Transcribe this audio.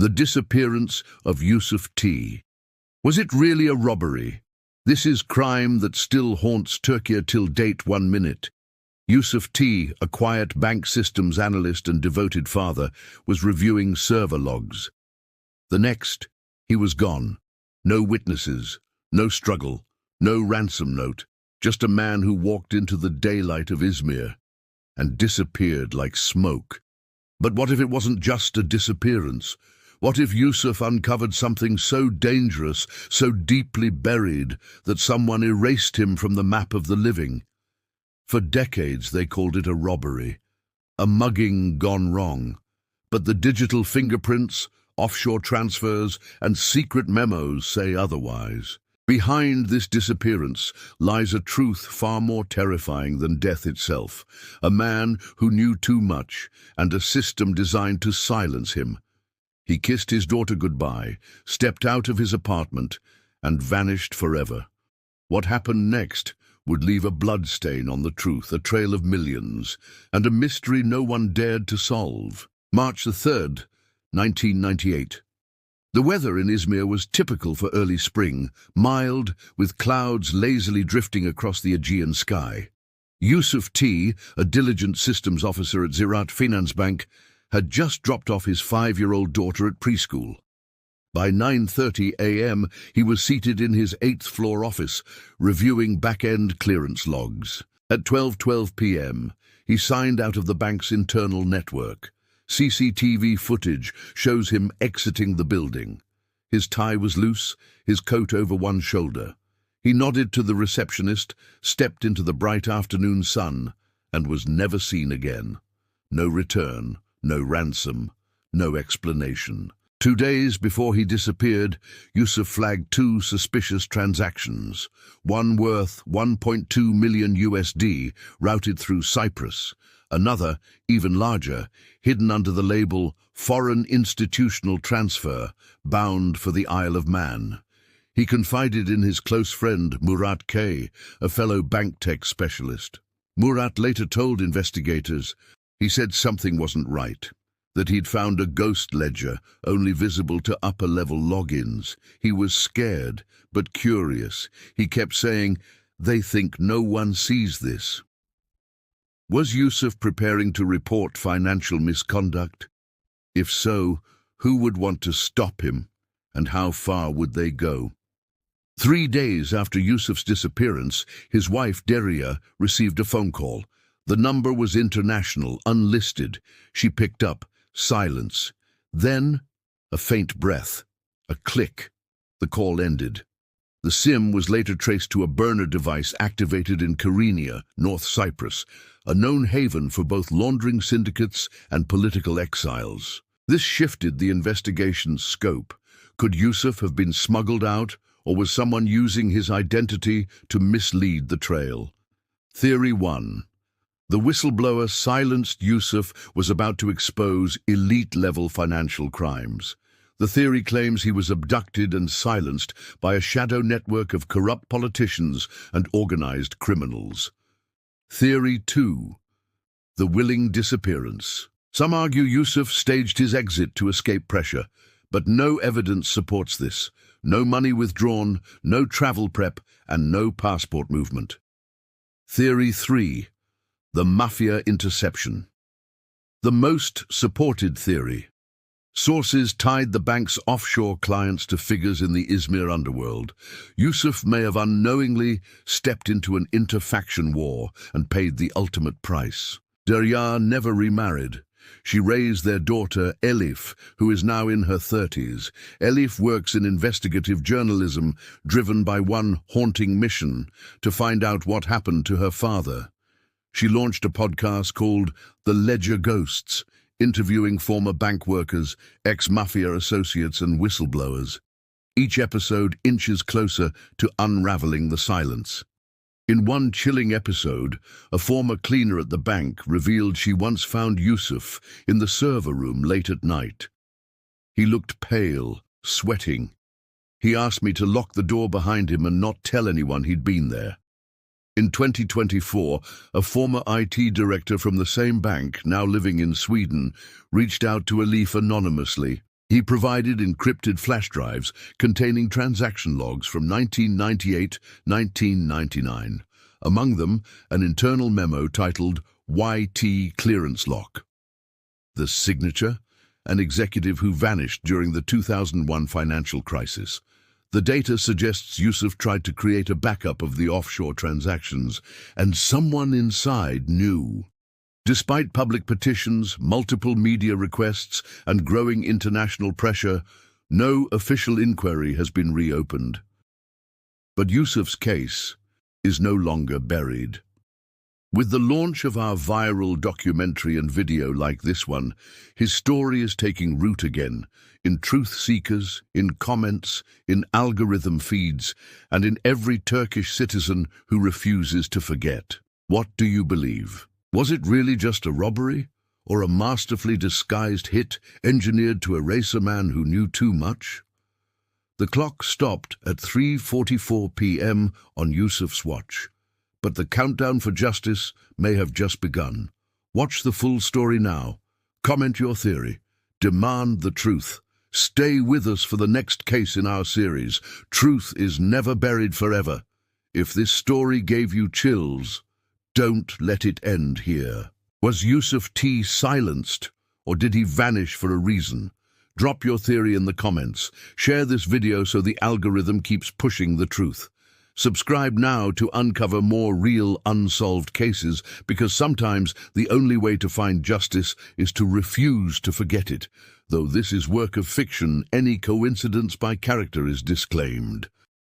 The disappearance of Yusuf T. Was it really a robbery? This is crime that still haunts Turkey till date. 1 minute. Yusuf T, a quiet bank systems analyst and devoted father, was reviewing server logs. The next, he was gone. No witnesses, no struggle, no ransom note, just a man who walked into the daylight of İzmir and disappeared like smoke. But what if it wasn't just a disappearance? What if Yusuf uncovered something so dangerous, so deeply buried, that someone erased him from the map of the living? For decades they called it a robbery, a mugging gone wrong. But the digital fingerprints, offshore transfers, and secret memos say otherwise. Behind this disappearance lies a truth far more terrifying than death itself. A man who knew too much, and a system designed to silence him. He kissed his daughter goodbye, stepped out of his apartment, and vanished forever. What happened next would leave a bloodstain on the truth, a trail of millions, and a mystery no one dared to solve. March the 3rd, 1998. The weather in İzmir was typical for early spring, mild, with clouds lazily drifting across the Aegean sky. Yusuf T, a diligent systems officer at Ziraat Finansbank, had just dropped off his 5-year-old daughter at preschool. By 9:30 a.m., he was seated in his 8th-floor office, reviewing back-end clearance logs. At 12:12 p.m., he signed out of the bank's internal network. CCTV footage shows him exiting the building. His tie was loose, his coat over one shoulder. He nodded to the receptionist, stepped into the bright afternoon sun, and was never seen again. No return, no ransom, no explanation. 2 days before he disappeared, Yusuf flagged 2 suspicious transactions, one worth $1.2 million USD, routed through Cyprus, another, even larger, hidden under the label Foreign Institutional Transfer, bound for the Isle of Man. He confided in his close friend Murat K, a fellow bank tech specialist. Murat later told investigators he said something wasn't right, that he'd found a ghost ledger only visible to upper-level logins. He was scared, but curious. He kept saying, "They think no one sees this." Was Yusuf preparing to report financial misconduct? If so, who would want to stop him, and how far would they go? 3 days after Yusuf's disappearance, his wife Derya received a phone call. The number was international, unlisted. She picked up. Silence. Then, a faint breath. A click. The call ended. The SIM was later traced to a burner device activated in Kyrenia, North Cyprus, a known haven for both laundering syndicates and political exiles. This shifted the investigation's scope. Could Yusuf have been smuggled out, or was someone using his identity to mislead the trail? Theory 1. The whistleblower silenced Yusuf was about to expose elite-level financial crimes. The theory claims he was abducted and silenced by a shadow network of corrupt politicians and organized criminals. Theory 2. The willing disappearance. Some argue Yusuf staged his exit to escape pressure, but no evidence supports this. No money withdrawn, no travel prep, and no passport movement. Theory 3. The mafia interception. The most supported theory. Sources tied the bank's offshore clients to figures in the İzmir underworld. Yusuf may have unknowingly stepped into an inter-faction war and paid the ultimate price. Derya never remarried. She raised their daughter, Elif, who is now in her 30s. Elif works in investigative journalism, driven by one haunting mission: to find out what happened to her father. She launched a podcast called The Ledger Ghosts, interviewing former bank workers, ex-mafia associates and whistleblowers. Each episode inches closer to unraveling the silence. In one chilling episode, a former cleaner at the bank revealed she once found Yusuf in the server room late at night. He looked pale, sweating. He asked me to lock the door behind him and not tell anyone he'd been there. In 2024, a former IT director from the same bank, now living in Sweden, reached out to Elif anonymously. He provided encrypted flash drives containing transaction logs from 1998-1999, among them an internal memo titled YT Clearance Lock. The signature? An executive who vanished during the 2001 financial crisis. The data suggests Yusuf tried to create a backup of the offshore transactions, and someone inside knew. Despite public petitions, multiple media requests, and growing international pressure, no official inquiry has been reopened. But Yusuf's case is no longer buried. With the launch of our viral documentary and video like this one, his story is taking root again, in truth seekers, in comments, in algorithm feeds, and in every Turkish citizen who refuses to forget. What do you believe? Was it really just a robbery, or a masterfully disguised hit engineered to erase a man who knew too much? The clock stopped at 3:44 p.m. on Yusuf's watch, but the countdown for justice may have just begun. Watch the full story now. Comment your theory. Demand the truth. Stay with us for the next case in our series. Truth is never buried forever. If this story gave you chills, don't let it end here. Was Yusuf T silenced, or did he vanish for a reason? Drop your theory in the comments. Share this video so the algorithm keeps pushing the truth. Subscribe now to uncover more real unsolved cases, because sometimes the only way to find justice is to refuse to forget it. Though this is work of fiction, any coincidence by character is disclaimed.